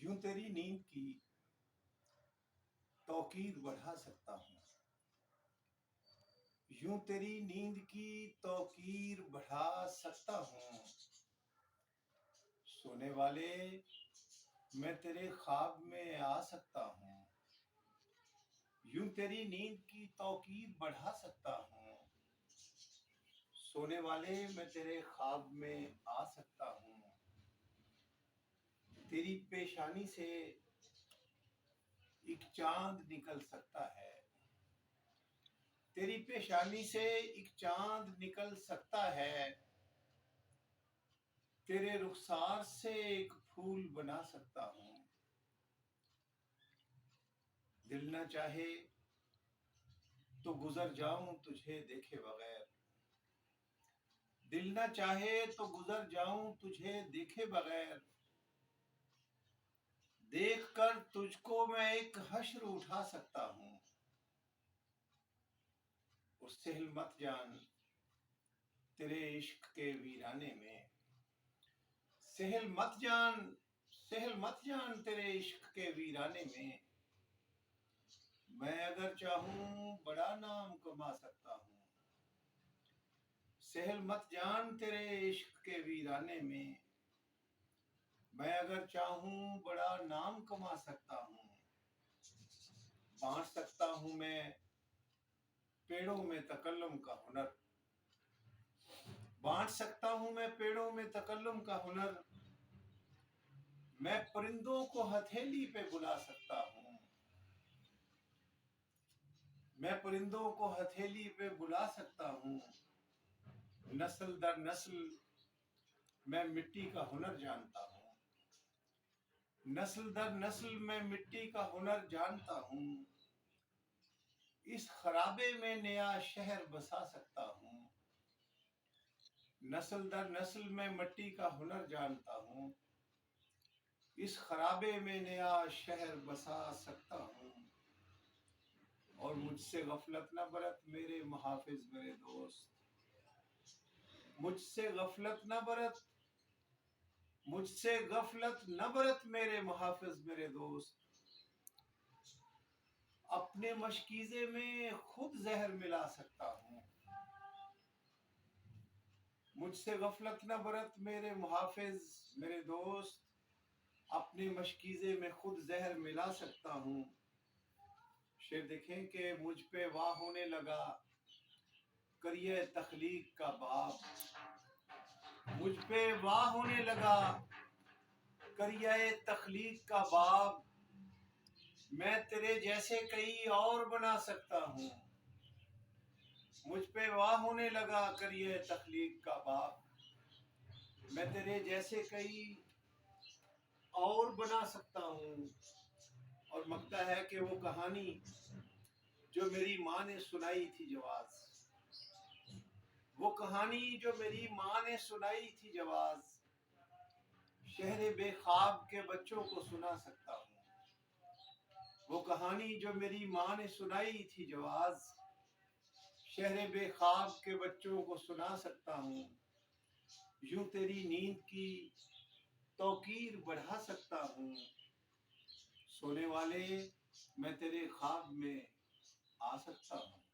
यूं तेरी नींद की तौकीर बढ़ा सकता हूँ। यूं तेरी नींद की तौकीर बढ़ा सकता हूँ। सोने वाले, मैं तेरे ख्वाब में आ सकता हूँ। यूं तेरी नींद की तौकीर बढ़ा सकता हूँ। सोने वाले, मैं तेरे ख्वाब में आ सकता हूँ। तेरी पेशानी से एक चांद निकल सकता है। तेरी पेशानी से एक चांद निकल सकता है। तेरे रुखसार से एक फूल बना सकता हूँ। दिल न चाहे तो गुजर जाऊं तुझे देखे बगैर। दिल न चाहे तो गुजर जाऊं तुझे देखे बगैर। देख कर तुझको मैं एक हश्र उठा सकता हूँ। और सहल मत जान तेरे इश्क के वीराने में। सहल मत जान, सहल मत जान तेरे इश्क के वीराने में। मैं अगर चाहूं बड़ा नाम कमा सकता हूँ। सहल मत जान तेरे इश्क के वीराने में। मैं अगर चाहूं बड़ा नाम कमा सकता हूँ। बांट सकता हूँ मैं पेड़ों में तकल्लुम का हुनर। बांट सकता हूँ मैं पेड़ों में तकल्लुम का हुनर। मैं परिंदों को हथेली पे बुला सकता हूँ। मैं परिंदों को हथेली पे बुला सकता हूँ। नस्ल दर नस्ल मैं मिट्टी का हुनर जानता हूँ। नस्ल दर नस्ल मैं मिट्टी का हुनर जानता हूँ। इस खराबे में नया शहर बसा सकता हूँ। नस्ल दर नस्ल मैं मिट्टी का हुनर जानता हूँ। इस खराबे में नया शहर बसा सकता हूँ। और मुझसे गफलत न बरत मेरे मुहाफिज मेरे दोस्त। मुझसे गफलत न बरत, मुझसे गफलत न बरत मेरे मुहाफिज मेरे दोस्त। अपने मशकीज़े में खुद जहर मिला सकता हूँ। मुझसे गफलत न बरत मेरे मुहाफिज मेरे दोस्त। अपने मशकीज़े में खुद जहर मिला सकता हूँ। शेर देखें कि मुझ पे वाह होने लगा करिए तख्लीक का बाब। मुझ पे वाह होने लगा करिए तख्लीक का बाब। मैं तेरे जैसे कई और बना सकता हूँ। मुझ पे वाह होने लगा करिए तख्लीक का बाब। मैं तेरे जैसे कई और बना सकता हूँ। और मकता है कि वो कहानी जो मेरी माँ ने सुनाई थी जवाज। वो कहानी जो मेरी माँ ने सुनाई थी जवाज। शहर बेख्वाब के बच्चों को सुना सकता हूँ। वो कहानी जो मेरी माँ ने सुनाई थी जवाज। शहर बेख्वाब के बच्चों को सुना सकता हूँ। यूं तेरी नींद की तौकीर बढ़ा सकता हूँ। सोने वाले, मैं तेरे ख्वाब में आ सकता हूँ।